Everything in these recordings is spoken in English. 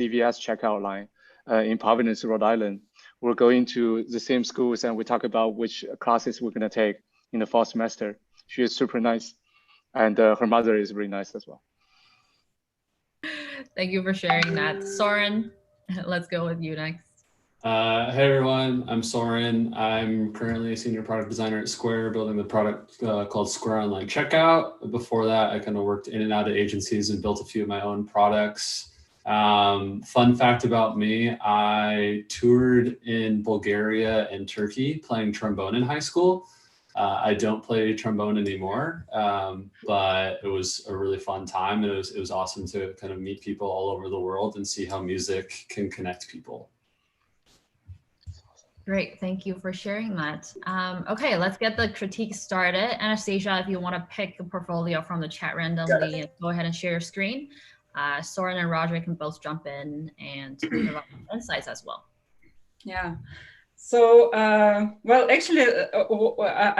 CVS checkout line in Providence, Rhode Island. We're going to the same schools and we talk about which classes we're going to take in the fall semester. She is super nice. And her mother is really nice as well. Thank you for sharing that. Soren, let's go with you next. Hey everyone, I'm Soren. I'm currently a senior product designer at Square, building the product called Square Online Checkout. Before that, I kind of worked in and out of agencies and built a few of my own products. Fun fact about me, I toured in Bulgaria and Turkey playing trombone in high school. I don't play trombone anymore, but it was a really fun time. And it was awesome to kind of meet people all over the world and see how music can connect people. Great, thank you for sharing that. Okay, let's get the critique started. Anastacia, if you want to pick a portfolio from the chat randomly, go ahead and share your screen. Soren and Roger can both jump in and provide insights as well. Yeah. So, well, actually,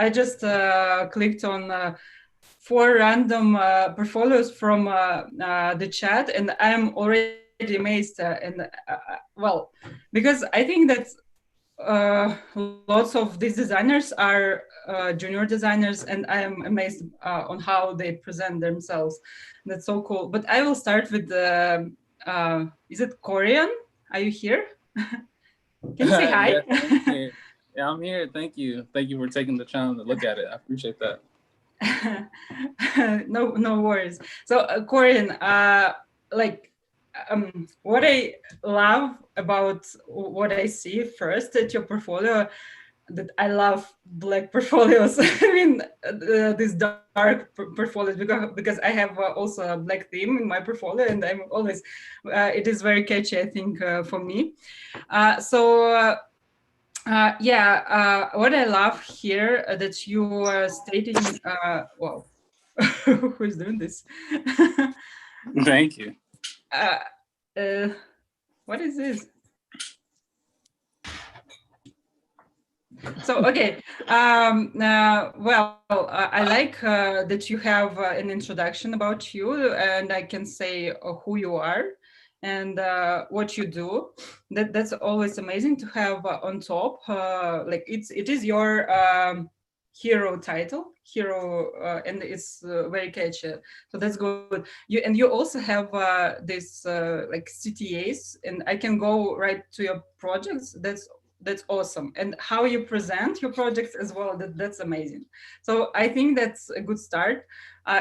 I just clicked on 4 random portfolios from the chat, and I'm already amazed. Well, because I think that lots of these designers are junior designers, and I am amazed on how they present themselves. That's so cool. But I will start with the, is it Corinne? Are you here? Can you say hi? Yes, yeah, I'm here. Thank you. Thank you for taking the time to look at it. I appreciate that. No worries. So Corinne, what I love about what I see first at your portfolio, that I love black portfolios. I mean, these dark portfolios, because I have also a black theme in my portfolio, and I'm always, it is very catchy, I think, for me. What I love here that you are stating, wow, who is doing this? Thank you. What is this? So, okay. I like that you have an introduction about you, and I can say who you are and what you do. That's always amazing to have on top. Like it is your hero title, and it's very catchy. So that's good. You also have this like CTAs, and I can go right to your projects. That's awesome. And how you present your projects as well, that's amazing. So I think that's a good start.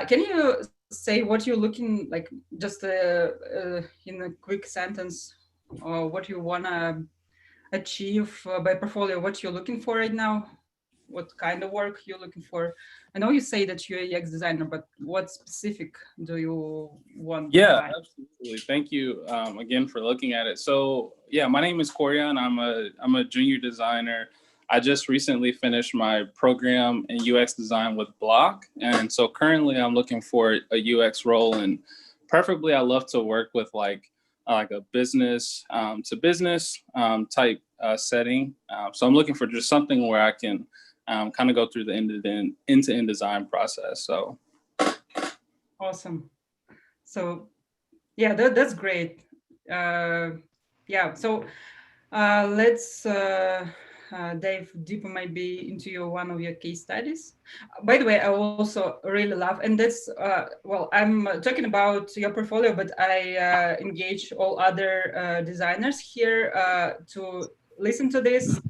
Can you say what you're looking like, just in a quick sentence, what you want to achieve by portfolio, what you're looking for right now, what kind of work you're looking for? I know you say that you're a UX designer, but what specific do you want? Yeah, absolutely. Thank you again for looking at it. So yeah, my name is Chaeyoung. I'm a junior designer. I just recently finished my program in UX design with Block. And so currently I'm looking for a UX role, and preferably I love to work with like a business to business type setting. So I'm looking for just something where I can kind of go through the end-to-end design process. So awesome. So yeah, that's great. Yeah, so let's dive deeper maybe into one of your case studies. By the way, I also really love, and that's well, I'm talking about your portfolio, but I engage all other designers here to listen to this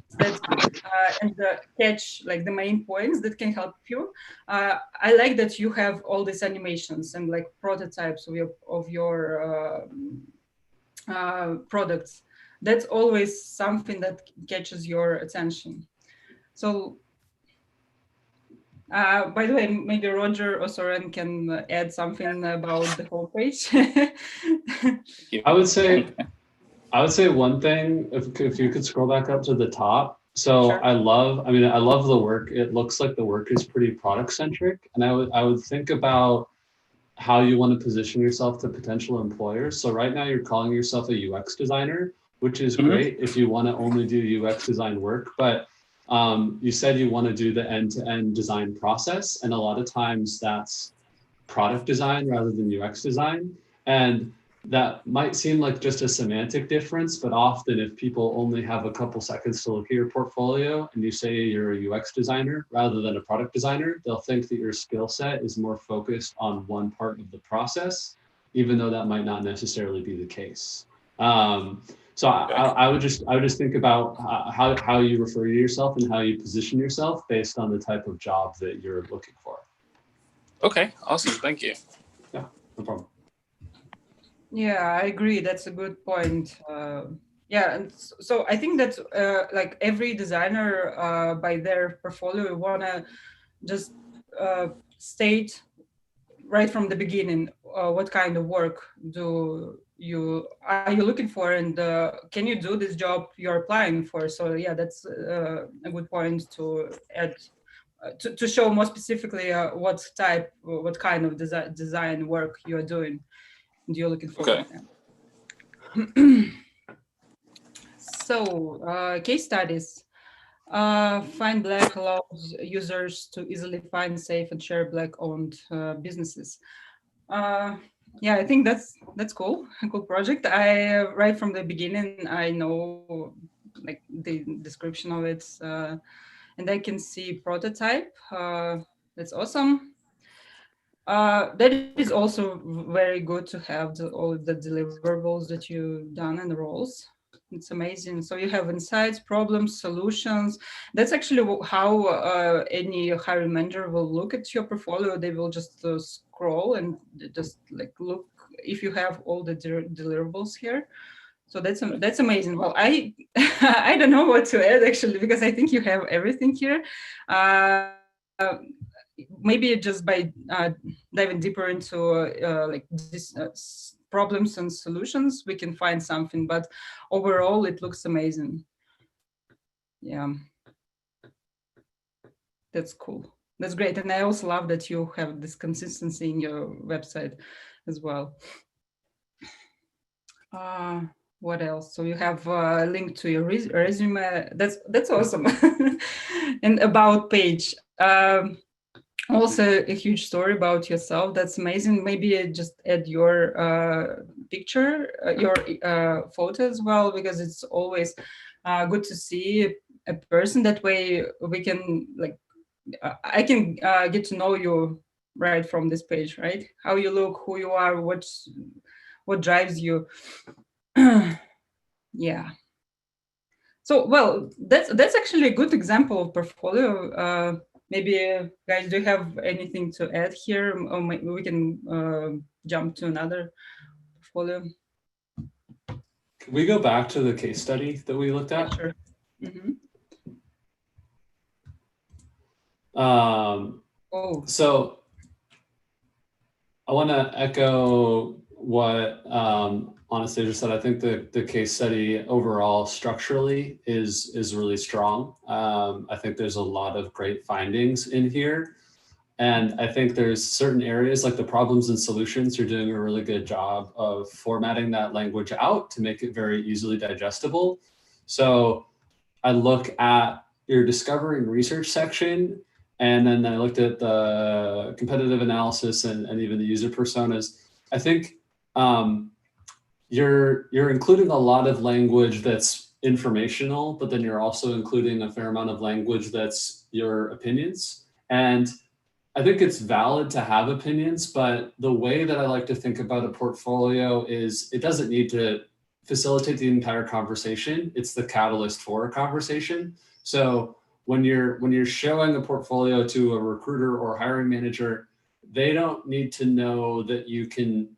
and catch like the main points that can help you. I like that you have all these animations and like prototypes of your products. That's always something that catches your attention. So by the way, maybe Roger or Soren can add something about the homepage. I would say one thing, if you could scroll back up to the top. So sure. I love the work. It looks like the work is pretty product centric. And I would think about how you want to position yourself to potential employers. So right now you're calling yourself a UX designer, which is great if you want to only do UX design work. But you said you want to do the end-to-end design process. And a lot of times that's product design rather than UX design. And that might seem like just a semantic difference, but often if people only have a couple seconds to look at your portfolio and you say you're a UX designer rather than a product designer, they'll think that your skill set is more focused on one part of the process, even though that might not necessarily be the case. So I would just think about how you refer to yourself and how you position yourself based on the type of job that you're looking for. Okay, awesome. Thank you. Yeah, no problem. Yeah, I agree. That's a good point. Yeah, and so I think that like every designer by their portfolio wanna just state right from the beginning what kind of work are you looking for, and can you do this job you're applying for? So yeah, that's a good point to add to show more specifically what kind of design work you're doing and you're looking for. Okay. So case studies. Find Black allows users to easily find, safe, and share Black-owned businesses. Yeah, I think that's cool. A cool project. I right from the beginning I know like the description of it, and I can see prototype. That's awesome. That is also very good to have all the deliverables that you've done and the roles. It's amazing. So you have insights, problems, solutions. That's actually how any hiring manager will look at your portfolio. They will just scroll and just like look if you have all the deliverables here. So that's amazing. Well, I I don't know what to add actually, because I think you have everything here. Maybe just by diving deeper into like this problems and solutions, we can find something, but overall it looks amazing. Yeah, that's cool. That's great. And I also love that you have this consistency in your website as well. What else? So you have a link to your resume. That's awesome. And about page. Also a huge story about yourself. That's amazing. Maybe just add your picture, your photo as well, because it's always good to see a person. That way we can like, I can get to know you right from this page, right? How you look, who you are, what drives you. Yeah. So, well, that's actually a good example of portfolio. Maybe guys, do you have anything to add here, or maybe we can jump to another portfolio? Can we go back to the case study that we looked at? Yeah, sure. Mm-hmm. So I want to echo what Anastacia said. I think the case study overall structurally is really strong. I think there's a lot of great findings in here. And I think there's certain areas like the problems and solutions, you're doing a really good job of formatting that language out to make it very easily digestible. So I look at your discovery and research section, and then I looked at the competitive analysis and even the user personas. I think you're including a lot of language that's informational, but then you're also including a fair amount of language that's your opinions. And I think it's valid to have opinions, but the way that I like to think about a portfolio is it doesn't need to facilitate the entire conversation. It's the catalyst for a conversation. So when you're showing a portfolio to a recruiter or hiring manager, they don't need to know that you can,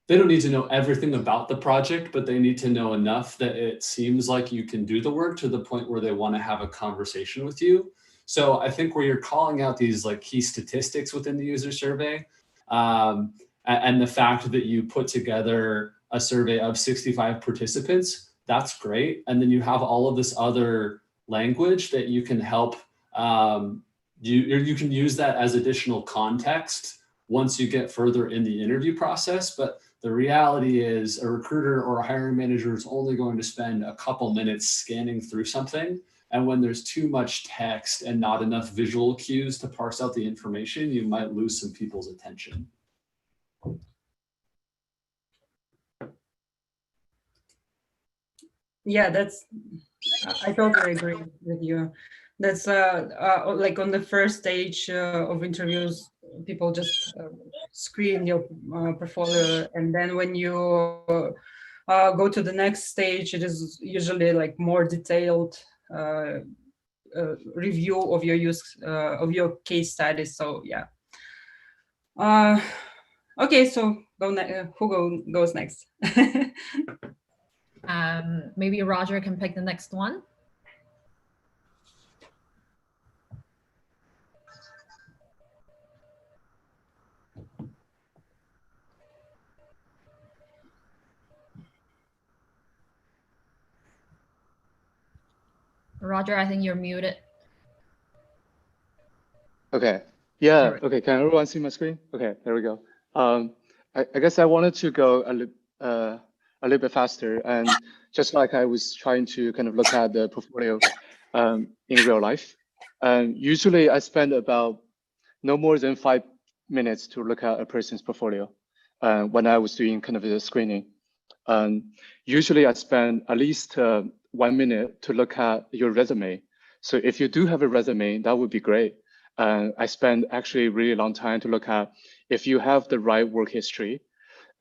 they don't need to know everything about the project, but they need to know enough that it seems like you can do the work to the point where they want to have a conversation with you. So I think where you're calling out these like key statistics within the user survey, and the fact that you put together a survey of 65 participants, that's great. And then you have all of this other language that you can help, you can use that as additional context once you get further in the interview process. But the reality is a recruiter or a hiring manager is only going to spend a couple minutes scanning through something. And when there's too much text and not enough visual cues to parse out the information, you might lose some people's attention. Yeah, I totally agree with you. That's like on the first stage of interviews, people just screen your portfolio, and then when you go to the next stage, it is usually like more detailed review of your use of your case studies. So yeah. Okay, so who goes next? Maybe Roger can pick the next one. Roger, I think you're muted. Okay. Yeah. Okay. Can everyone see my screen? Okay. There we go. I guess I wanted to go a little bit faster, and just like I was trying to kind of look at the portfolio in real life. Usually, I spend about no more than 5 minutes to look at a person's portfolio when I was doing kind of the screening. Usually, I spend at least 1 minute to look at your resume. So if you do have a resume, that would be great. I spend actually a really long time to look at if you have the right work history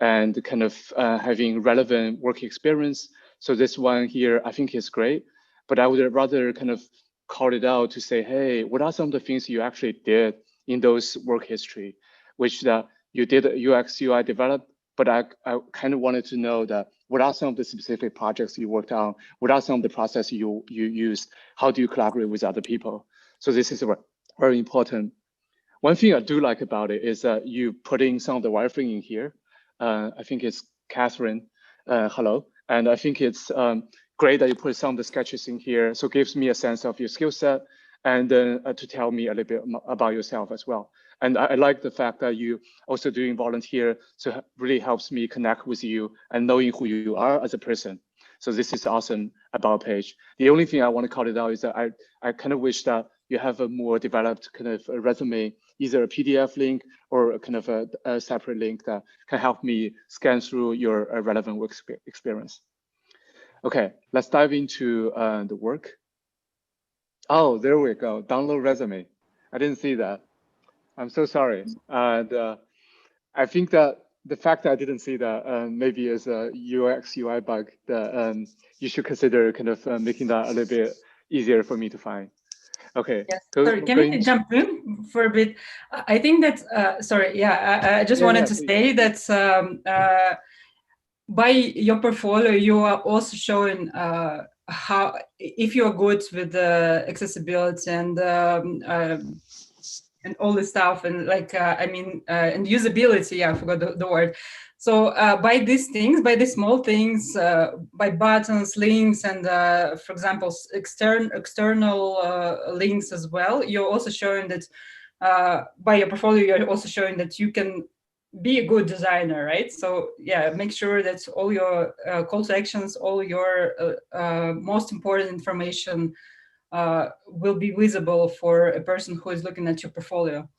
and kind of having relevant work experience. So this one here, I think is great, but I would rather kind of call it out to say, hey, what are some of the things you actually did in those work history, which that you did UX UI develop, but I kind of wanted to know that what are some of the specific projects you worked on? What are some of the processes you used? How do you collaborate with other people? So this is very important. One thing I do like about it is that you putting some of the wireframe in here. I think it's Katherine, hello. And I think it's great that you put some of the sketches in here. So it gives me a sense of your skill set and then to tell me a little bit about yourself as well. And I like the fact that you also doing volunteer, so it really helps me connect with you and knowing who you are as a person. So this is awesome about page. The only thing I want to call it out is that I kind of wish that you have a more developed kind of a resume, either a PDF link or a kind of a separate link that can help me scan through your relevant work experience. Okay, let's dive into the work. Oh, there we go, download resume. I didn't see that. I'm so sorry. And I think that the fact that I didn't see that maybe is a UX UI bug that you should consider kind of making that a little bit easier for me to find. Okay. Yes. Sorry, can I jump in for a bit? I think that, sorry, yeah, I just wanted to say that by your portfolio, you are also showing how, if you're good with accessibility and all this stuff, and like, I mean, and usability, yeah, I forgot the word. So by these things, by these small things, by buttons, links, and for example, external links as well, you're also showing that by your portfolio, you're also showing that you can be a good designer, right? So yeah, make sure that all your call to actions, all your most important information will be visible for a person who is looking at your portfolio.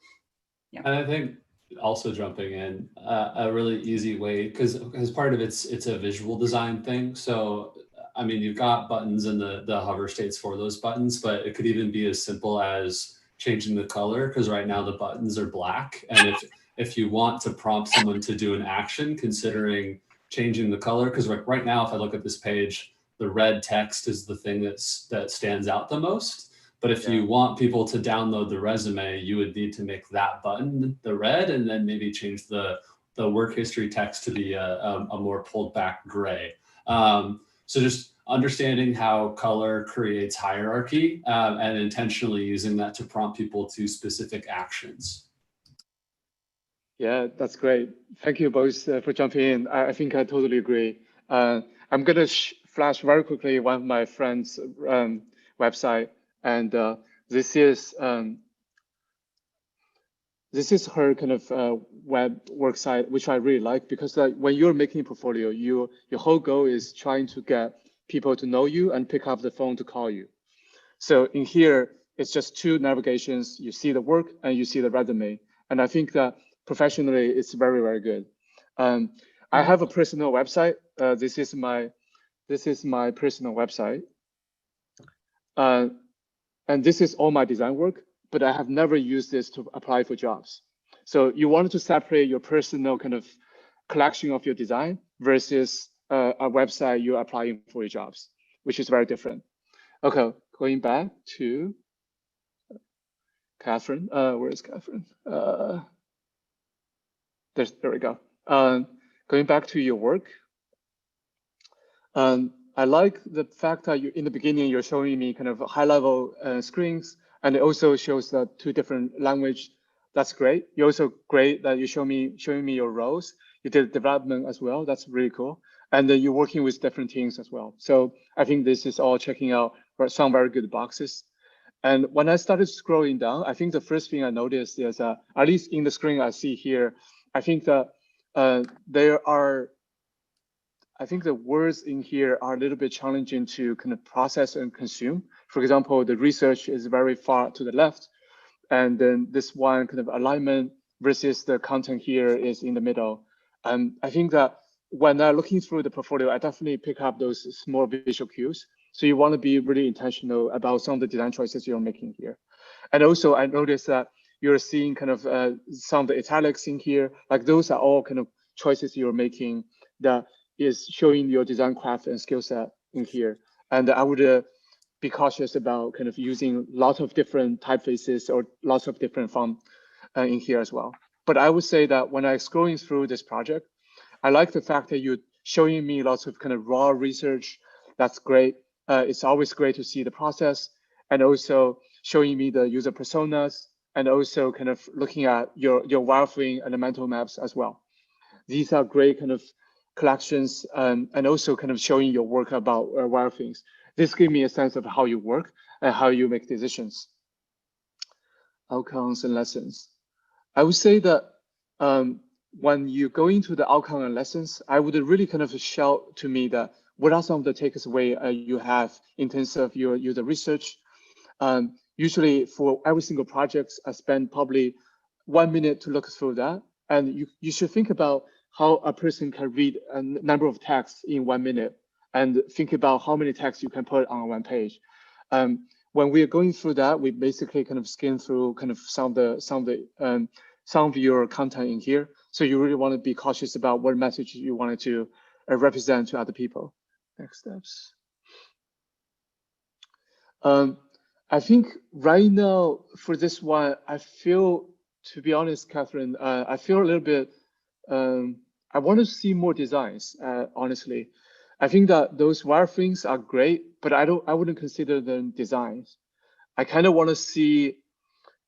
Yeah. And I think also jumping in a really easy way, because as part of it's a visual design thing. So I mean, you've got buttons in the hover states for those buttons, but it could even be as simple as changing the color, because right now the buttons are black. And if you want to prompt someone to do an action, considering changing the color, because right now, if I look at this page, the red text is the thing that stands out the most. But if you want people to download the resume, you would need to make that button the red, and then maybe change the work history text to be a more pulled back gray. So just understanding how color creates hierarchy and intentionally using that to prompt people to specific actions. Yeah, that's great. Thank you both for jumping in. I think I totally agree. I'm going to flash very quickly one of my friend's website. And this is her kind of web work site, which I really like, because when you're making a portfolio, your whole goal is trying to get people to know you and pick up the phone to call you. So in here, it's just two navigations. You see the work and you see the resume. And I think that professionally, it's very, very good. I have a personal website. This this is my personal website. And this is all my design work, but I have never used this to apply for jobs. So you wanted to separate your personal kind of collection of your design versus a website you're applying for your jobs, which is very different. Okay, going back to Katherine. Where is Katherine? There we go. Going back to your work. I like the fact that in the beginning, you're showing me kind of high-level screens, and it also shows the 2 different language. That's great. You're also great that you showing me your roles. You did development as well. That's really cool. And then you're working with different teams as well. So I think this is all checking out some very good boxes. And when I started scrolling down, I think the first thing I noticed is, at least in the screen I see here, I think that I think the words in here are a little bit challenging to kind of process and consume. For example, the research is very far to the left, and then this one kind of alignment versus the content here is in the middle. I think that when I'm looking through the portfolio, I definitely pick up those small visual cues. So you want to be really intentional about some of the design choices you're making here. And also I noticed that you're seeing kind of some of the italics in here, like those are all kind of choices you're making that is showing your design craft and skill set in here. And I would be cautious about kind of using lots of different typefaces or lots of different font in here as well. But I would say that when I'm scrolling through this project, I like the fact that you're showing me lots of kind of raw research. That's great. It's always great to see the process, and also showing me the user personas, and also kind of looking at your wireframe and the mental maps as well. These are great kind of collections, and also kind of showing your work about wireframes. This gives me a sense of how you work and how you make decisions. Outcomes and lessons. I would say that when you go into the outcome and lessons, I would really kind of shout to me that what are some of the takeaways you have in terms of your user research. Usually for every single project, I spend probably 1 minute to look through that. And you should think about how a person can read a number of texts in 1 minute, and think about how many texts you can put on one page. When we are going through that, we basically kind of skim through kind of some of your content in here. So you really want to be cautious about what message you wanted to represent to other people. Next steps. I think right now for this one, I feel, to be honest, Katherine, I feel a little bit, I want to see more designs, honestly. I think that those wireframes are great, but I wouldn't consider them designs. I kind of want to see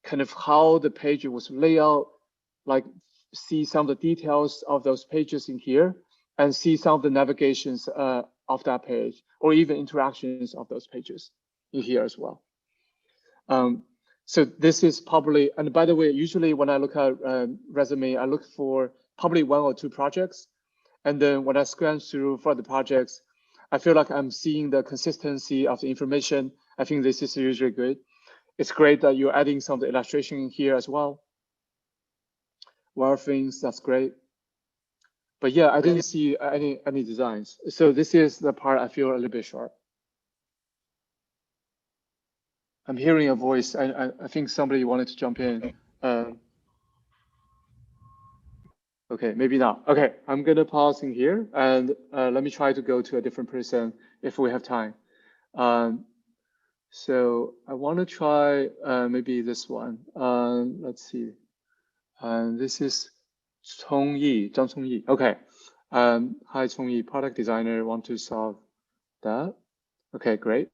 kind of how the page was laid out, like see some of the details of those pages in here, and see some of the navigations of that page, or even interactions of those pages in here as well. So this is probably, and by the way, usually when I look at resume, I look for probably 1 or 2 projects. And then when I scan through for the projects, I feel like I'm seeing the consistency of the information. I think this is usually good. It's great that you're adding some of the illustration in here as well. Wireframes, that's great. But yeah, I didn't see any designs. So this is the part I feel a little bit short. I'm hearing a voice. I think somebody wanted to jump in. Okay, maybe not. Okay, I'm gonna pause in here, and let me try to go to a different person if we have time. So I want to try maybe this one. Let's see. This is Chongyi, Zhang Chongyi. Okay. Hi, Chongyi, product designer. Want to solve that? Okay, great.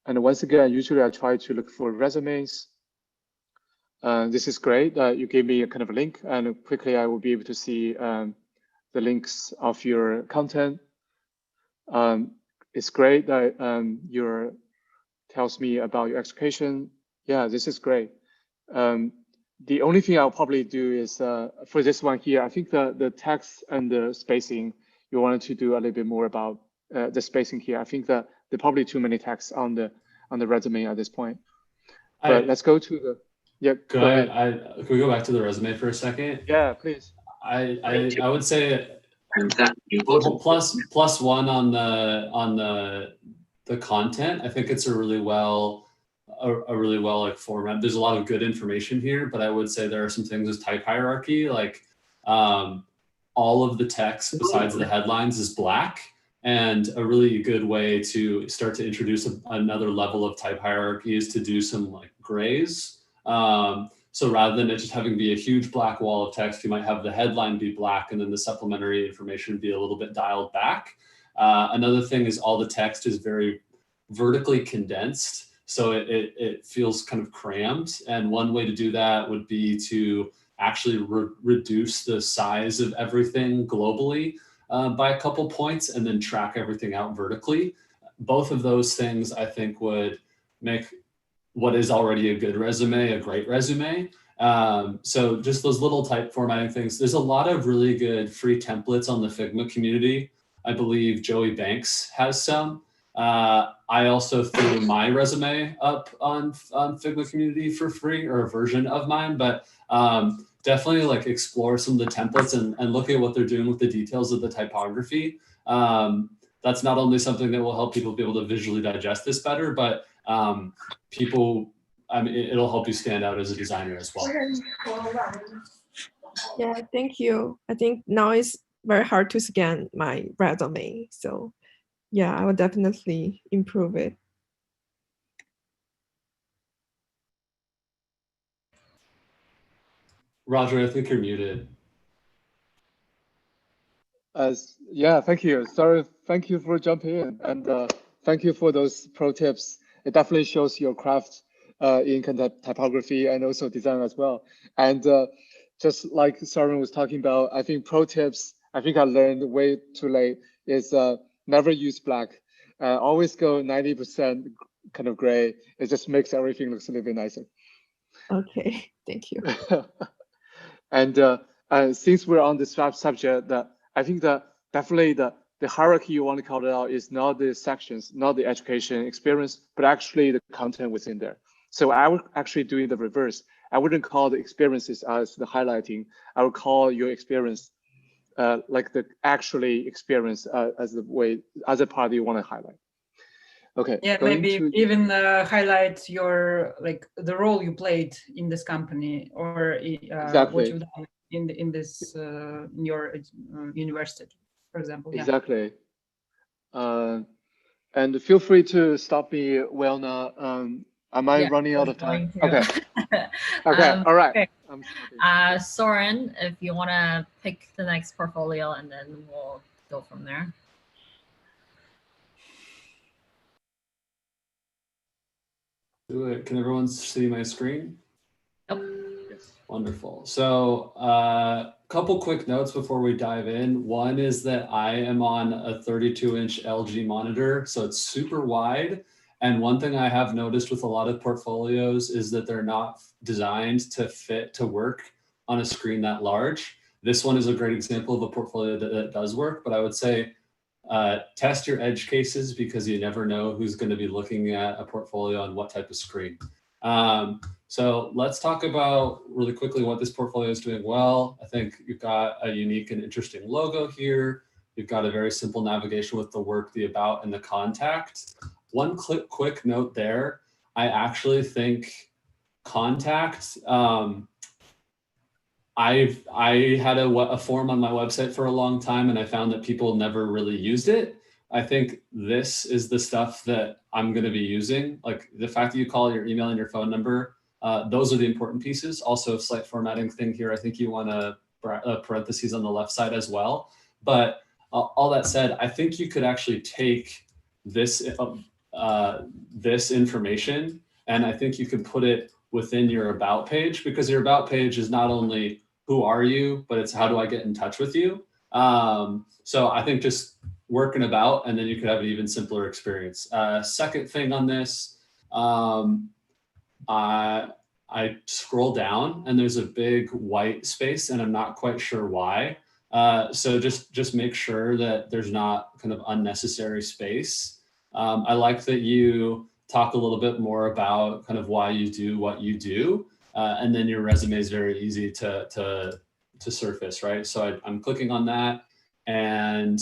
And once again, usually I try to look for resumes. This is great. You gave me a kind of a link, and quickly I will be able to see the links of your content. It's great that your tells me about your education. Yeah, this is great. The only thing I'll probably do is for this one here, I think the text and the spacing, you wanted to do a little bit more about the spacing here. I think that there are probably too many texts on the resume at this point. But let's go to the, yeah. Go ahead. Can we go back to the resume for a second? Yeah, please. I would say plus one on the content. I think it's a really well like format. There's a lot of good information here, but I would say there are some things with type hierarchy, like all of the text besides the headlines is black. And a really good way to start to introduce another level of type hierarchy is to do some like grays. So rather than it just having be a huge black wall of text, you might have the headline be black and then the supplementary information be a little bit dialed back. Another thing is all the text is very vertically condensed. So it feels kind of crammed. And one way to do that would be to actually reduce the size of everything globally by a couple points and then track everything out vertically. Both of those things I think would make what is already a good resume a great resume. So just those little type formatting things. There's a lot of really good free templates on the Figma community. I believe Joey Banks has some. I also threw my resume up on Figma community for free, or a version of mine, but definitely like explore some of the templates and look at what they're doing with the details of the typography. That's not only something that will help people be able to visually digest this better, but it'll help you stand out as a designer as well. Yeah, thank you. I think now it's very hard to scan my resume. So yeah, I will definitely improve it. Roger, I think you're muted. Yeah, thank you. Sorry, thank you for jumping in, and thank you for those pro tips. It definitely shows your craft in typography and also design as well. And just like Soren was talking about, I think pro tips, I think I learned way too late, is never use black. Always go 90% kind of gray. It just makes everything look a little bit nicer. Okay, thank you. And since we're on this subject, I think that definitely the hierarchy you want to call it out is not the sections, not the education experience, but actually the content within there. So I would actually do the reverse. I wouldn't call the experiences as the highlighting. I would call your experience like the actually experience as a part you want to highlight. Okay. Yeah, maybe even highlight your the role you played in this company, or exactly. what you've done in this in your university, for example. Yeah. Exactly. And feel free to stop me, Welna. Am I running out of time? Okay. Okay. All right. Okay. Soren, if you want to pick the next portfolio, and then we'll go from there. Do it. Can everyone see my screen? Yep. Yes. Wonderful. So a couple quick notes before we dive in. One is that I am on a 32-inch LG monitor, so it's super wide. And one thing I have noticed with a lot of portfolios is that they're not designed to work on a screen that large. This one is a great example of a portfolio that does work, but I would say test your edge cases, because you never know who's going to be looking at a portfolio on what type of screen. So let's talk about really quickly what this portfolio is doing well. I think you've got a unique and interesting logo here. You've got a very simple navigation with the work, the about, and the contact. One quick note there. I actually think contact, I had a form on my website for a long time, and I found that people never really used it. I think this is the stuff that I'm going to be using. Like the fact that you call your email and your phone number, those are the important pieces. Also, a slight formatting thing here. I think you want a parentheses on the left side as well. But all that said, I think you could actually take this this information, and I think you could put it within your about page, because your about page is not only who are you, but it's how do I get in touch with you. So I think just working about, and then you could have an even simpler experience. Second thing on this, I scroll down and there's a big white space and I'm not quite sure why. So just make sure that there's not kind of unnecessary space. I like that you talk a little bit more about kind of why you do what you do. And then your resume is very easy to surface, right? So I'm clicking on that. And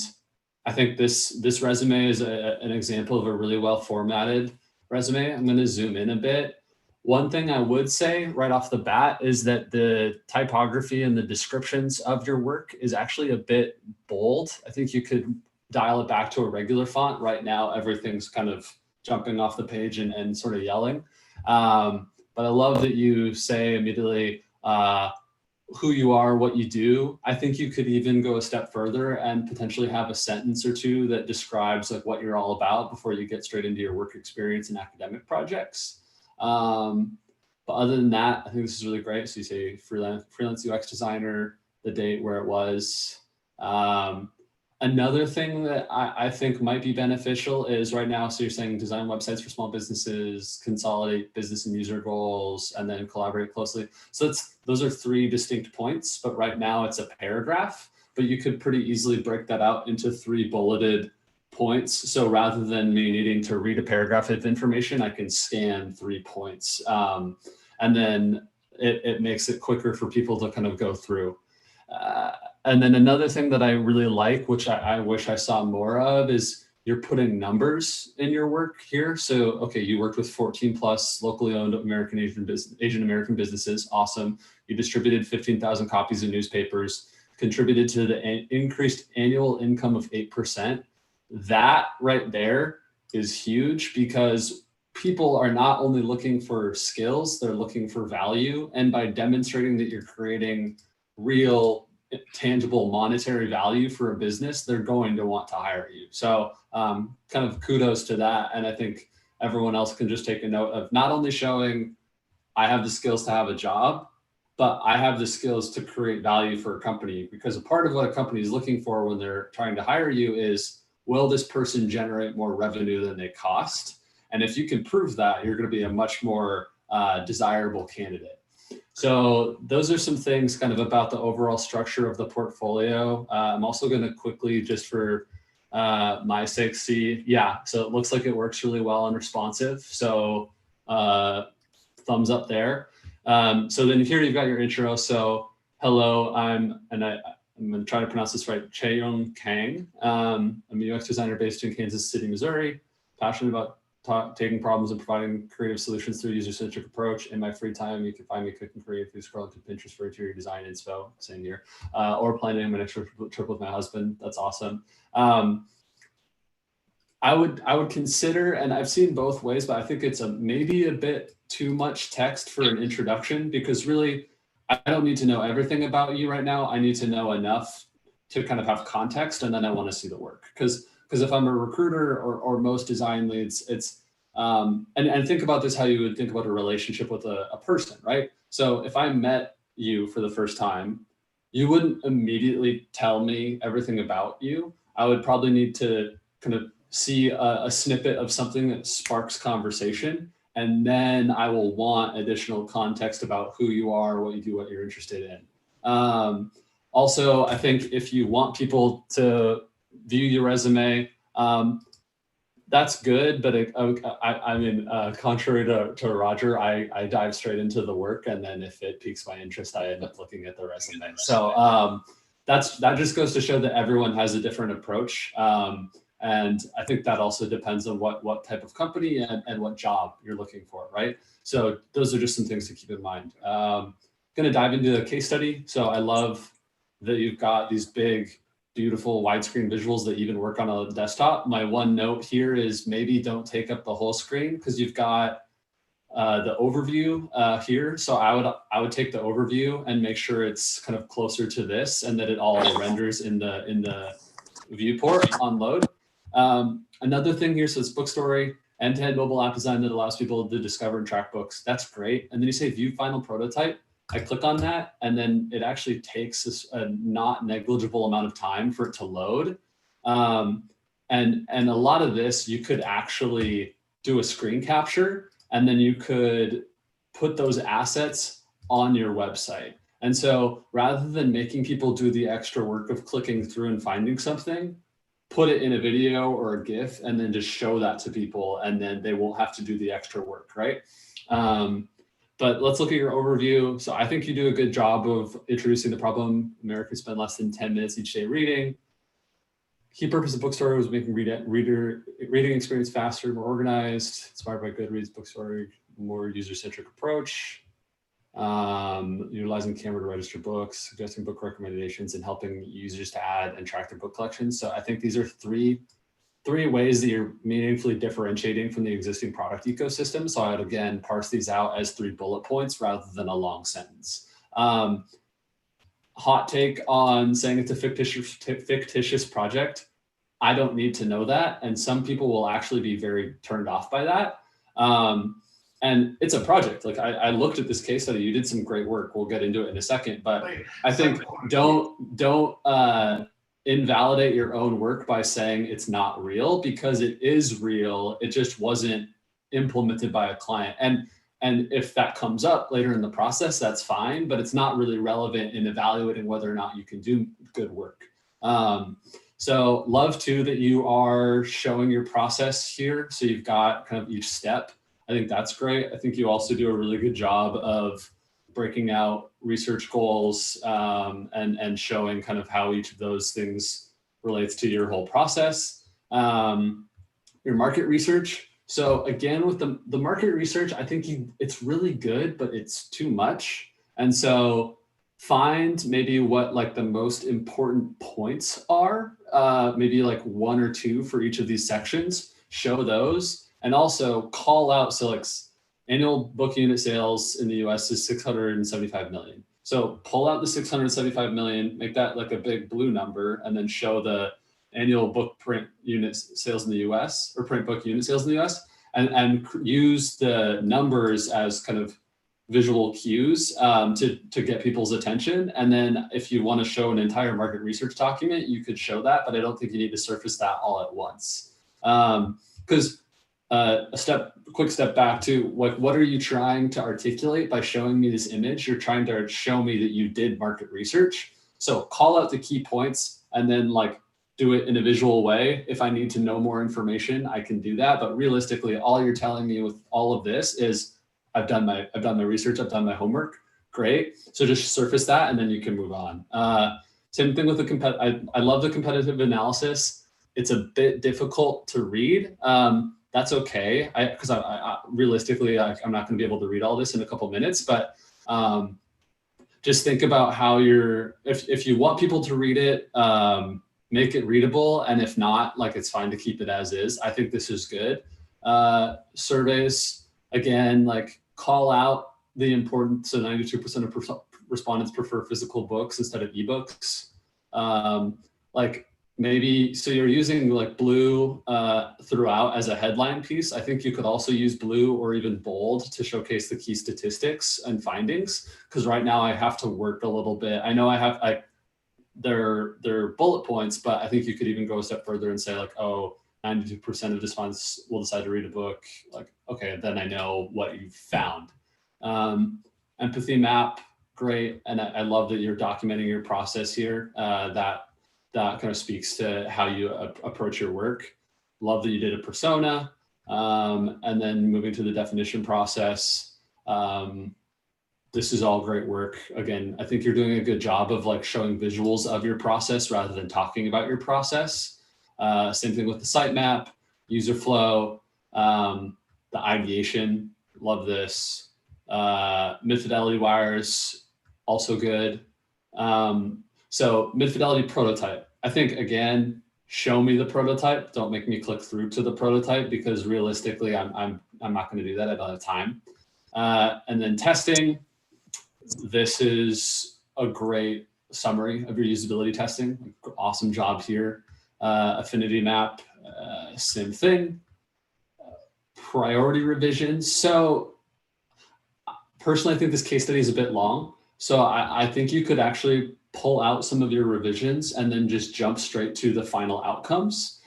I think this resume is an example of a really well formatted resume. I'm going to zoom in a bit. One thing I would say right off the bat is that the typography and the descriptions of your work is actually a bit bold. I think you could dial it back to a regular font. Right now, everything's kind of jumping off the page and sort of yelling. But I love that you say immediately who you are, what you do. I think you could even go a step further and potentially have a sentence or two that describes like what you're all about before you get straight into your work experience and academic projects. But other than that, I think this is really great. So you say freelance UX designer, the date where it was. Another thing that I think might be beneficial is right now, so you're saying design websites for small businesses, consolidate business and user goals, and then collaborate closely. So those are 3 distinct points, but right now it's a paragraph, but you could pretty easily break that out into 3 bulleted points. So rather than me needing to read a paragraph of information, I can scan 3 points. And then it makes it quicker for people to kind of go through. And then another thing that I really like, which I wish I saw more of, is you're putting numbers in your work here. So, okay, you worked with 14 plus locally owned Asian American businesses. Awesome. You distributed 15,000 copies of newspapers, contributed to the increased annual income of 8%. That right there is huge because people are not only looking for skills, they're looking for value. And by demonstrating that you're creating real tangible monetary value for a business, they're going to want to hire you. So kind of kudos to that. And I think everyone else can just take a note of not only showing I have the skills to have a job, but I have the skills to create value for a company, because a part of what a company is looking for when they're trying to hire you is, will this person generate more revenue than they cost? And if you can prove that, you're going to be a much more desirable candidate. So those are some things kind of about the overall structure of the portfolio. I'm also going to quickly, just for my sake, see, yeah, so it looks like it works really well and responsive. So thumbs up there. So then here you've got your intro. So hello, I'm going to try to pronounce this right, Chaeyoung Kang. I'm a UX designer based in Kansas City, Missouri, passionate about taking problems and providing creative solutions through a user-centric approach. In my free time, you can find me cooking Korean food, scrolling to Pinterest for interior design inspo, same here, or planning my next trip with my husband. That's awesome. I would consider, and I've seen both ways, but I think it's maybe a bit too much text for an introduction, because really, I don't need to know everything about you right now. I need to know enough to kind of have context, and then I want to see the work. Because if I'm a recruiter or most design leads, it's, and think about this how you would think about a relationship with a person, right? So if I met you for the first time, you wouldn't immediately tell me everything about you. I would probably need to kind of see a snippet of something that sparks conversation. And then I will want additional context about who you are, what you do, what you're interested in. Also, I think if you want people to view your resume, that's good, but I mean, contrary to Roger, I dive straight into the work, and then if it piques my interest, I end up looking at the resume. So that just goes to show that everyone has a different approach, and I think that also depends on what type of company and what job you're looking for, right? So those are just some things to keep in mind. Going to dive into the case study. So I love that you've got these big, beautiful widescreen visuals that even work on a desktop. My one note here is maybe don't take up the whole screen, because you've got the overview here. So I would take the overview and make sure it's kind of closer to this, and that it all renders in the viewport on load. Another thing here, so it's book story, end-to-end mobile app design that allows people to discover and track books. That's great. And then you say view final prototype. I click on that, and then it actually takes a not negligible amount of time for it to load. And a lot of this, you could actually do a screen capture, and then you could put those assets on your website. And so rather than making people do the extra work of clicking through and finding something, put it in a video or a GIF, and then just show that to people, and then they won't have to do the extra work, right? But let's look at your overview. So I think you do a good job of introducing the problem. Americans spend less than 10 minutes each day reading. Key purpose of Bookstory was making reading experience faster, more organized, inspired by Goodreads, Bookstory, more user-centric approach, utilizing Canva to register books, suggesting book recommendations, and helping users to add and track their book collections. So I think these are three ways that you're meaningfully differentiating from the existing product ecosystem. So I would again parse these out as 3 bullet points rather than a long sentence. Hot take on saying it's a fictitious project. I don't need to know that. And some people will actually be very turned off by that. And it's a project. Like I looked at this case study, you did some great work. We'll get into it in a second, but I think don't invalidate your own work by saying it's not real, because it is real. It just wasn't implemented by a client. And if that comes up later in the process, that's fine, but it's not really relevant in evaluating whether or not you can do good work. So love too that you are showing your process here. So you've got kind of each step. I think that's great. I think you also do a really good job of breaking out research goals and showing kind of how each of those things relates to your whole process. Your market research. So again, with the market research, I think it's really good, but it's too much. And so find maybe what like the most important points are, maybe like 1 or 2 for each of these sections, show those, and also call out, so like annual book unit sales in the US is 675 million. So pull out the 675 million, make that like a big blue number, and then show the annual book print unit sales in the US, or print book unit sales in the US, and use the numbers as kind of visual cues to get people's attention. And then if you want to show an entire market research document, you could show that, but I don't think you need to surface that all at once. Because quick step back to what are you trying to articulate by showing me this image? You're trying to show me that you did market research. So call out the key points and then like do it in a visual way. If I need to know more information, I can do that. But realistically, all you're telling me with all of this is I've done my research, I've done my homework. Great. So just surface that and then you can move on. Same thing with I love the competitive analysis. It's a bit difficult to read. That's okay, because I realistically, I'm not going to be able to read all this in a couple minutes, but just think about how if you want people to read it, make it readable. And if not, like it's fine to keep it as is. I think this is good. Surveys, again, like call out the importance. So 92% of respondents prefer physical books instead of ebooks. Like maybe, so you're using like blue throughout as a headline piece. I think you could also use blue or even bold to showcase the key statistics and findings. Because right now I have to work a little bit. I know they're bullet points, but I think you could even go a step further and say like, oh, 92% of respondents will decide to read a book. Like, okay, then I know what you've found. Empathy map, great. And I love that you're documenting your process here. That kind of speaks to how you approach your work. Love that you did a persona. And then moving to the definition process. This is all great work. Again, I think you're doing a good job of like showing visuals of your process rather than talking about your process. Same thing with the sitemap, user flow, the ideation, love this. Mid-fidelity wires, also good. So mid-fidelity prototype, I think again, show me the prototype. Don't make me click through to the prototype because realistically, I'm not going to do that. I don't have time. And then testing. This is a great summary of your usability testing. Awesome job here. Affinity map, same thing. Priority revisions. So personally, I think this case study is a bit long. So I think you could actually pull out some of your revisions and then just jump straight to the final outcomes.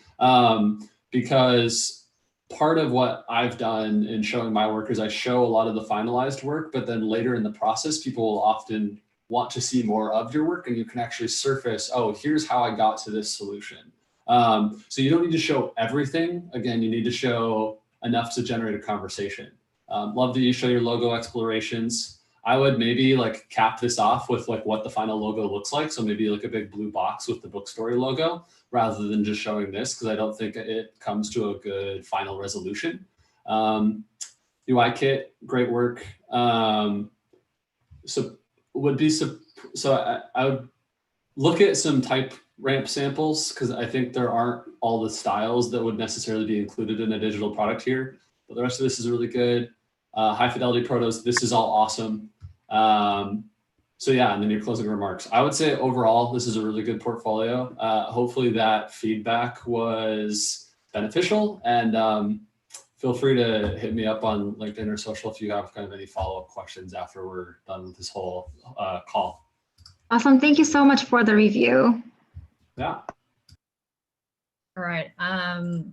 Because part of what I've done in showing my work is I show a lot of the finalized work, but then later in the process, people will often want to see more of your work and you can actually surface, oh, here's how I got to this solution. So you don't need to show everything. Again, you need to show enough to generate a conversation. Love that you show your logo explorations. I would maybe like cap this off with like what the final logo looks like. So maybe like a big blue box with the Bookstory logo rather than just showing this, because I don't think it comes to a good final resolution. UI kit, great work. So I would look at some type ramp samples, because I think there aren't all the styles that would necessarily be included in a digital product here. But the rest of this is really good. High fidelity protos, this is all awesome. So yeah, and then your closing remarks. I would say overall, this is a really good portfolio. Hopefully that feedback was beneficial, and feel free to hit me up on LinkedIn or social if you have kind of any follow-up questions after we're done with this whole call. Awesome. Thank you so much for the review. Yeah. All right.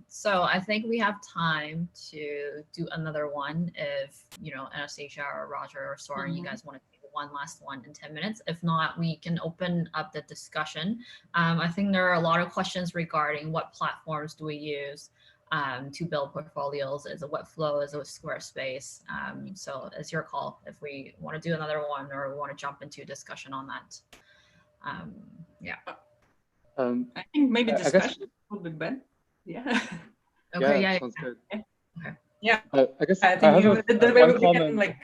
So I think we have time to do another one if, Anastacia or Roger or Soren, you guys want to do one last one in 10 minutes. If not, we can open up the discussion. I think there are a lot of questions regarding what platforms do we use to build portfolios. Is it Webflow? Is it Squarespace? So it's your call if we want to do another one or we want to jump into a discussion on that. Yeah. I think maybe discussion would be better. Yeah. Okay. Yeah, Yeah. sounds good. Okay. Yeah. I guess I think that way we comment. can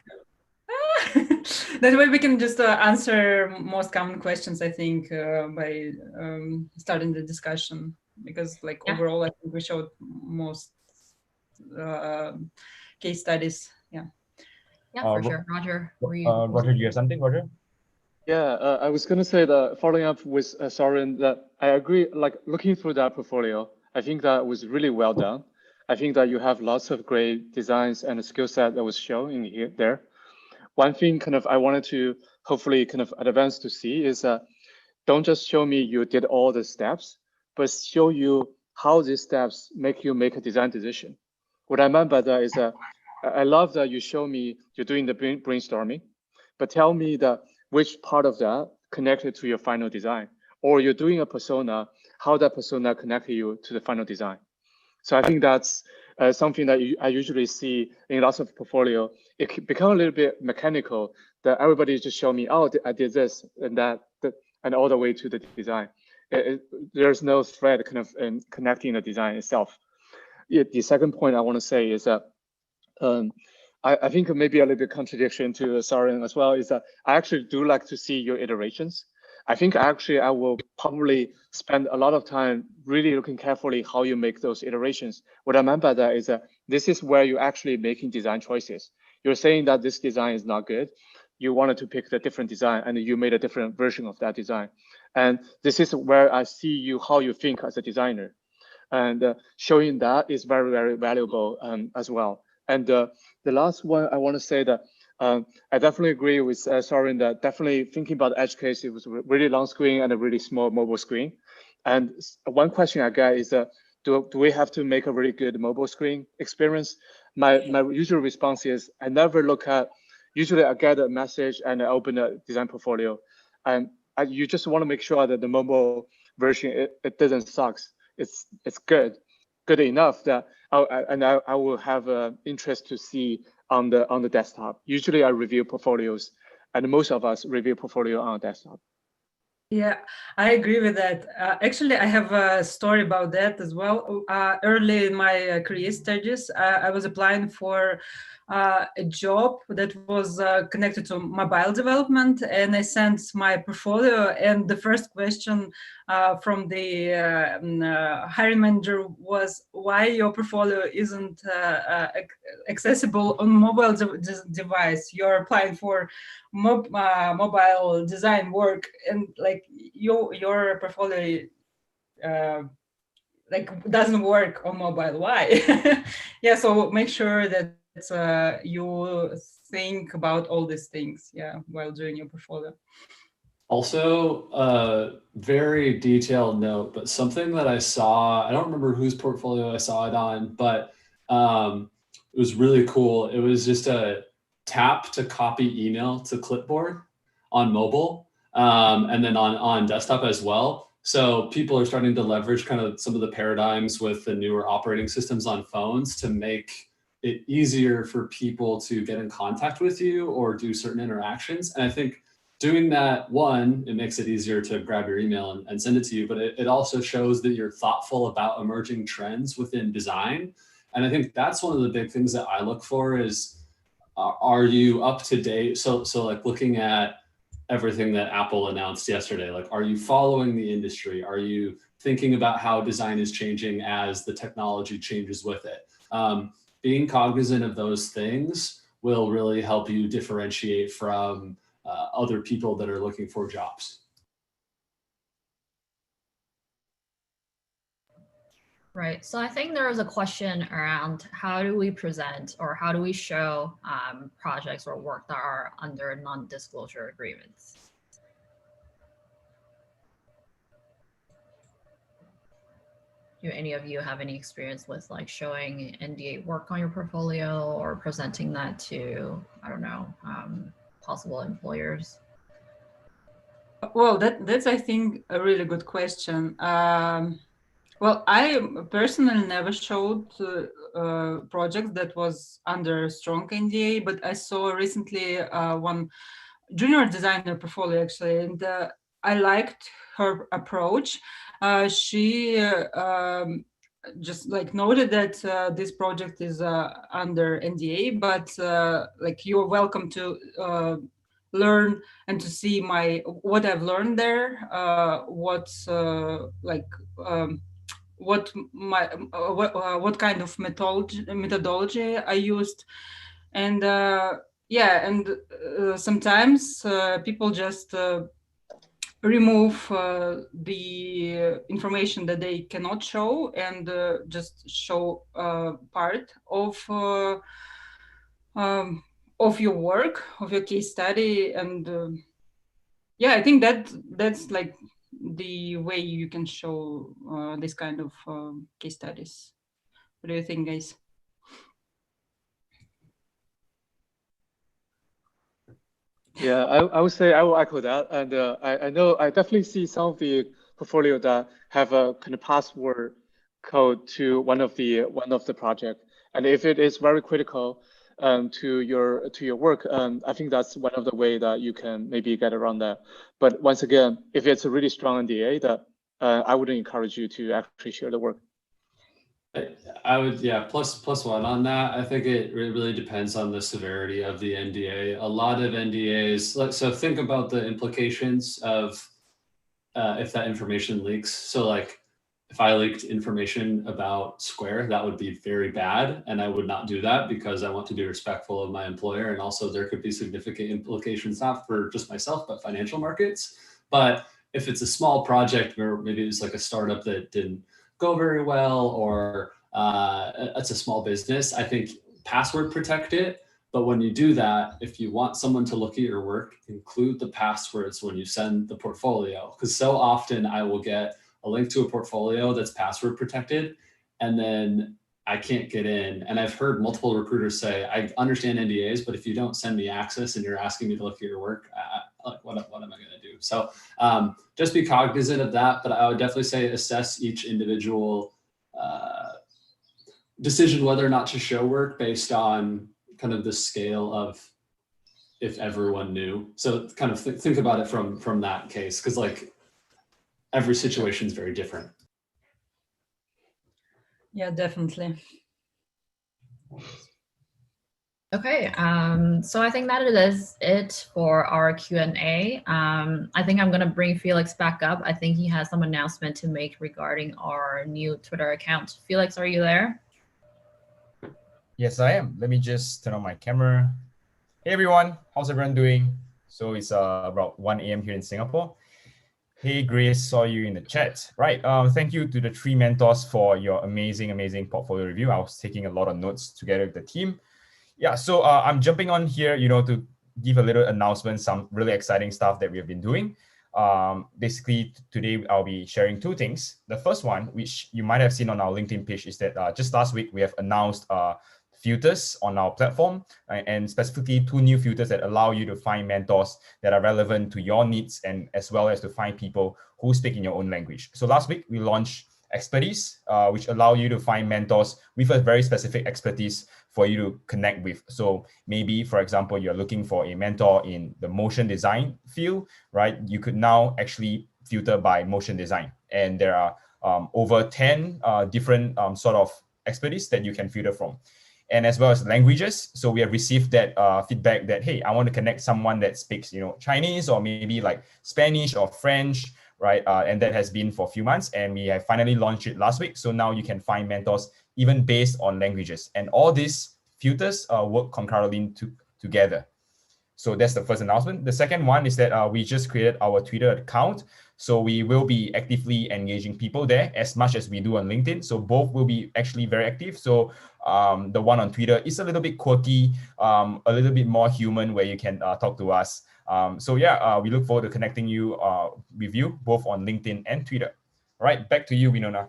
that way we can just answer most common questions, I think, by starting the discussion, because overall, I think we showed most case studies. Yeah. Yeah, for sure. Roger, were you? Roger, do you have something, Roger? Yeah, I was going to say that following up with Soren, that I agree, looking through that portfolio, I think that was really well done. I think that you have lots of great designs and a skill set that was shown in there. One thing I wanted to hopefully advance to see is don't just show me you did all the steps, but show you how these steps make you make a design decision. What I meant by that is that I love that you show me you're doing the brainstorming, but tell me that which part of that connected to your final design, or you're doing a persona, how that persona connected you to the final design. So I think that's something that I usually see in lots of portfolio. It can become a little bit mechanical that everybody just show me, oh, I did this and that, and all the way to the design. There's no thread in connecting the design itself. The second point I want to say is that I think maybe a little bit contradiction to Soren as well is that I actually do like to see your iterations. I think actually I will probably spend a lot of time really looking carefully how you make those iterations. What I meant by that is that this is where you're actually making design choices. You're saying that this design is not good. You wanted to pick the different design and you made a different version of that design. And this is where I see you, how you think as a designer. And showing that is very, very valuable as well. And the last one, I want to say that I definitely agree with Soren that definitely thinking about edge case, it was a really long screen and a really small mobile screen. And one question I get is do we have to make a really good mobile screen experience? My usual response is I never look at, usually I get a message and I open a design portfolio. And you just want to make sure that the mobile version, it doesn't suck. It's good enough that I will have interest to see on the desktop. Usually I review portfolios, and most of us review portfolio on a desktop. Yeah, I agree with that. Actually, I have a story about that as well. Early in my career stages, I was applying for a job that was connected to mobile development, and I sent my portfolio. And the first question from the hiring manager was, "Why your portfolio isn't accessible on mobile device? You're applying for mobile design work, and your portfolio doesn't work on mobile. Why?" Yeah, so make sure that you think about all these things, while doing your portfolio. Also, very detailed note, but something that I saw, I don't remember whose portfolio I saw it on, but it was really cool. It was just a tap to copy email to clipboard on mobile, and then on desktop as well. So people are starting to leverage kind of some of the paradigms with the newer operating systems on phones to make it easier for people to get in contact with you or do certain interactions. And I think doing that, one, it makes it easier to grab your email and send it to you, but it also shows that you're thoughtful about emerging trends within design. And I think that's one of the big things that I look for is, are you up to date? So like looking at everything that Apple announced yesterday, like, are you following the industry? Are you thinking about how design is changing as the technology changes with it? Being cognizant of those things will really help you differentiate from other people that are looking for jobs. Right. So I think there was a question around how do we present or how do we show projects or work that are under non-disclosure agreements? Do any of you have any experience with like showing NDA work on your portfolio or presenting that to, I don't know, possible employers? Well, that's I think a really good question. Well, I personally never showed projects that was under strong NDA, but I saw recently one junior designer portfolio actually, and I liked her approach. She just like noted that this project is under NDA, but like you're welcome to learn and to see what I've learned there, what kind of methodology I used, and yeah, and sometimes people just remove the information that they cannot show and just show part of your work, of your case study, and yeah, I think that's like the way you can show this kind of case studies. What do you think, guys? Yeah, I would say I will echo that, and I know I definitely see some of the portfolio that have a kind of password code to one of the project, and if it is very critical to your work, I think that's one of the way that you can maybe get around that. But once again, if it's a really strong NDA, that I wouldn't encourage you to actually share the work. I would, yeah, plus one on that. I think it really depends on the severity of the NDA. A lot of NDAs, so think about the implications of if that information leaks. So like if I leaked information about Square, that would be very bad. And I would not do that because I want to be respectful of my employer. And also there could be significant implications, not for just myself, but financial markets. But if it's a small project where maybe it's like a startup that didn't go very well, or it's a small business, I think password protect it. But when you do that, if you want someone to look at your work, include the passwords when you send the portfolio. Because so often I will get a link to a portfolio that's password protected, and then I can't get in. And I've heard multiple recruiters say, I understand NDAs, but if you don't send me access and you're asking me to look at your work, what am I going to do? So just be cognizant of that. But I would definitely say assess each individual decision whether or not to show work based on kind of the scale of if everyone knew. So kind of think about it from that case, because like every situation is very different. Yeah, definitely. Okay, so I think that it is it for our Q&A. I think I'm going to bring Felix back up. I think he has some announcement to make regarding our new Twitter account. Felix, are you there? Yes, I am. Let me just turn on my camera. Hey everyone, how's everyone doing? So it's about 1 a.m. here in Singapore. Hey Grace, saw you in the chat. Right, thank you to the 3 mentors for your amazing portfolio review. I was taking a lot of notes together with the team. Yeah, so I'm jumping on here, to give a little announcement, some really exciting stuff that we have been doing. Basically, today I'll be sharing 2 things. The first one, which you might have seen on our LinkedIn page, is that just last week we have announced filters on our platform, and specifically 2 new filters that allow you to find mentors that are relevant to your needs, and as well as to find people who speak in your own language. So last week we launched expertise, which allow you to find mentors with a very specific expertise for you to connect with. So maybe, for example, you're looking for a mentor in the motion design field, right? You could now actually filter by motion design. And there are over 10 different sort of expertise that you can filter from. And as well as languages. So we have received that feedback that, hey, I want to connect someone that speaks, Chinese or maybe like Spanish or French, right? And that has been for a few months, and we have finally launched it last week. So now you can find mentors even based on languages, and all these filters work concurrently together. So that's the first announcement. The second one is that we just created our Twitter account. So we will be actively engaging people there as much as we do on LinkedIn. So both will be actually very active. So the one on Twitter is a little bit quirky, a little bit more human, where you can talk to us. So yeah, we look forward to connecting with you both on LinkedIn and Twitter. All right, back to you, Winona.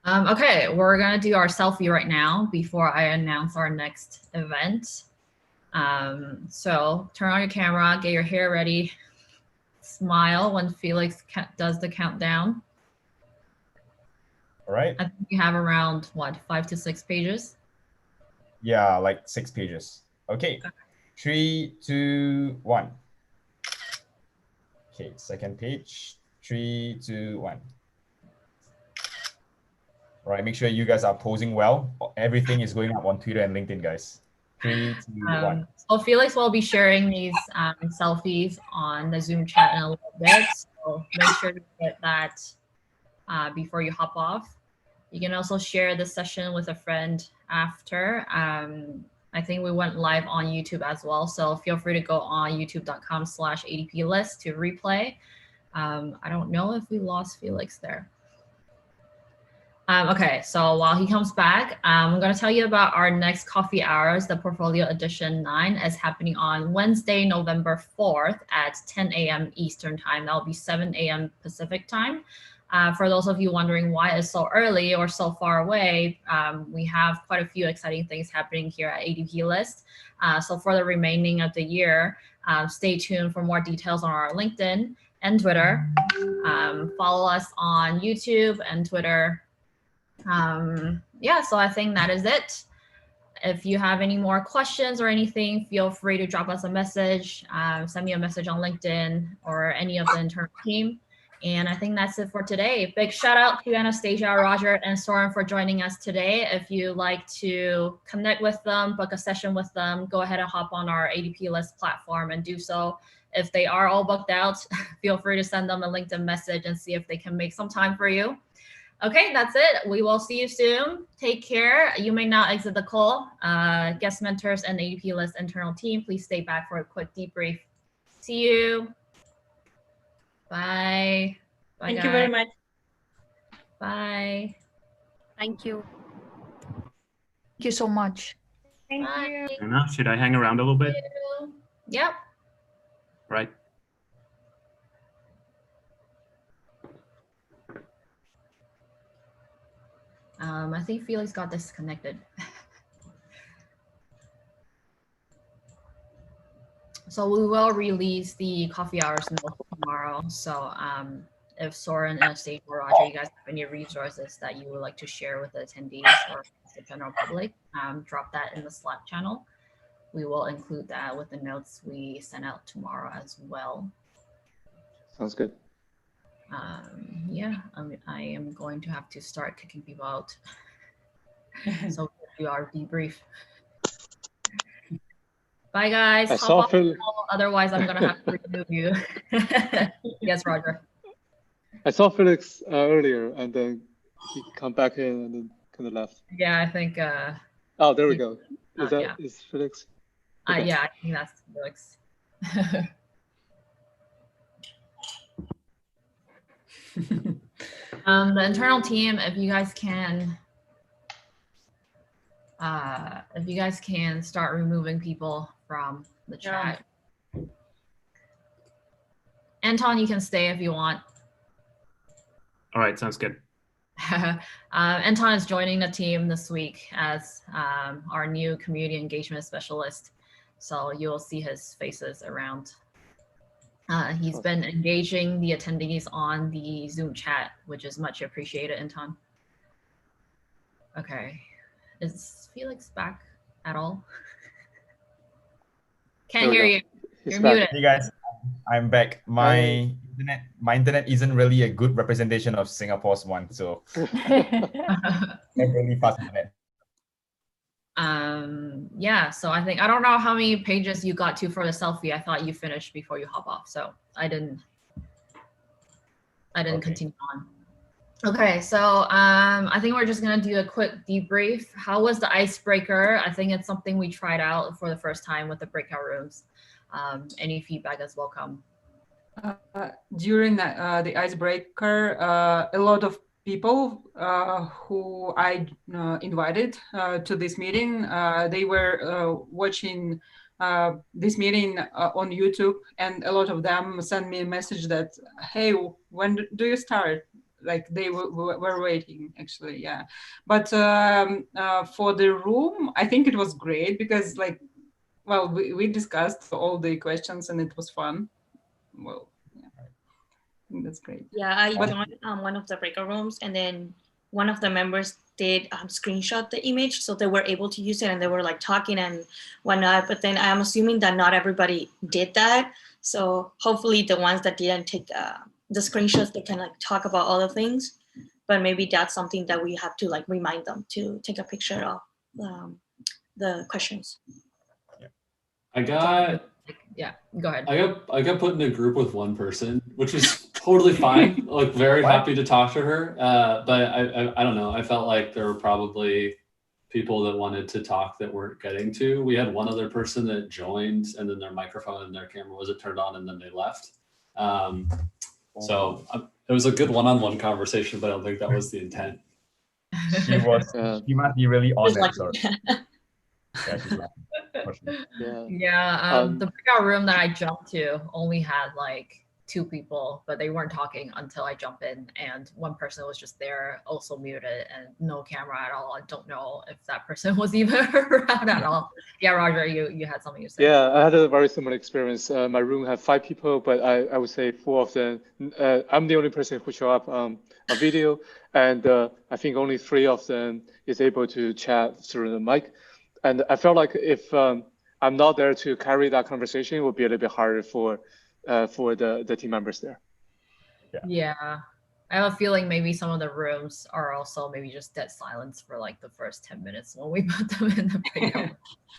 Okay, we're gonna do our selfie right now before I announce our next event. So turn on your camera, get your hair ready, smile when Felix does the countdown. All right. I think you have around, what, 5 to 6 pages? Yeah, like 6 pages. Okay. 3, 2, 1. Okay, second page. 3, 2, 1. All right, make sure you guys are posing well. Everything is going up on Twitter and LinkedIn, guys. 3, 2, 1. So Felix will be sharing these selfies on the Zoom chat in a little bit. So make sure to get that before you hop off. You can also share the session with a friend after. I think we went live on YouTube as well. So feel free to go on youtube.com/ADPList to replay. I don't know if we lost Felix there. Okay, so while he comes back, I'm going to tell you about our next coffee hours. The Portfolio Edition 9 is happening on Wednesday, November 4th at 10 a.m. Eastern Time. That will be 7 a.m. Pacific Time. For those of you wondering why it's so early or so far away, we have quite a few exciting things happening here at ADPList. So for the remaining of the year, stay tuned for more details on our LinkedIn and Twitter. Follow us on YouTube and Twitter. Yeah, so I think that is it. If you have any more questions or anything, feel free to drop us a message, send me a message on LinkedIn or any of the internal team. And I think that's it for today. Big shout out to Anastacia, Roger, and Soren for joining us today. If you'd like to connect with them, book a session with them, go ahead and hop on our ADPList platform and do so. If they are all booked out, feel free to send them a LinkedIn message and see if they can make some time for you. Okay, that's it. We will see you soon. Take care. You may now exit the call. Guest mentors and ADPList internal team, please stay back for a quick debrief. See you. Bye. Bye. Thank you very much. Bye. Thank you. Thank you so much. Thank Bye. you. Should I hang around a little bit? Yep. Right. I think Felix got disconnected. So we will release the coffee hours notes tomorrow. So if Soren, Anastacia, or Roger, you guys have any resources that you would like to share with the attendees or the general public, drop that in the Slack channel. We will include that with the notes we send out tomorrow as well. Sounds good. Yeah, I am going to have to start kicking people out. So we'll do our debrief. Bye, guys. I saw Phil. Otherwise, I'm going to have to remove you. Yes, Roger. I saw Felix earlier, and then he come back in and then kind of left. Yeah, I think. Oh, there we go. Is Felix? Okay. Yeah, I think that's Felix. The internal team, if you guys can start removing people from the chat. Yeah. Anton, you can stay if you want. All right, sounds good. Anton is joining the team this week as our new community engagement specialist. So you'll see his faces around He's been engaging the attendees on the Zoom chat, which is much appreciated, Anton. Okay, is Felix back at all? Can't hear you. You're muted. Hey guys, I'm back. My internet isn't really a good representation of Singapore's one, so I have really fast internet. Yeah, so I don't know how many pages you got to for the selfie. I thought you finished before you hop off, so I didn't continue on. Okay, so I think we're just gonna do a quick debrief. How was the icebreaker? I think it's something we tried out for the first time with the breakout rooms. Any feedback is welcome. During the icebreaker, a lot of people who I invited to this meeting, they were watching this meeting on YouTube, and a lot of them sent me a message that, hey, when do you start? Like they were waiting, actually, yeah. But for the room, I think it was great because, like, well, we discussed all the questions and it was fun. Well, yeah, I think that's great. Yeah, I joined one of the breakout rooms, and then one of the members did screenshot the image, so they were able to use it, and they were like talking and whatnot. But then I'm assuming that not everybody did that. So hopefully the ones that didn't take the screenshots, they can like talk about other things. But maybe that's something that we have to like remind them to take a picture of the questions. Yeah, go ahead. I got put in a group with one person, which was totally fine. Like very happy to talk to her. But I don't know. I felt like there were probably people that wanted to talk that weren't getting to. We had one other person that joined, and then their microphone and their camera wasn't turned on, and then they left. So it was a good one-on-one conversation, but I don't think that was the intent. She must be really honest. Yeah, the breakout room that I jumped to only had like 2 people, but they weren't talking until I jumped in, and one person was just there, also muted and no camera at all. I don't know if that person was even around at all. Yeah, Roger, you had something to say. Yeah, I had a very similar experience. My room had 5 people, but I would say 4 of them, I'm the only person who showed up on video, and I think only 3 of them is able to chat through the mic. And I felt like if I'm not there to carry that conversation, it would be a little bit harder for the team members there. Yeah, I have a feeling maybe some of the rooms are also maybe just dead silence for like the first 10 minutes when we put them in the breakout.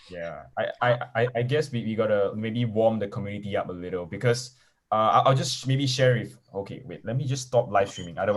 Yeah, I guess we gotta maybe warm the community up a little, because I'll just maybe share if, okay, wait, let me just stop live streaming. Otherwise,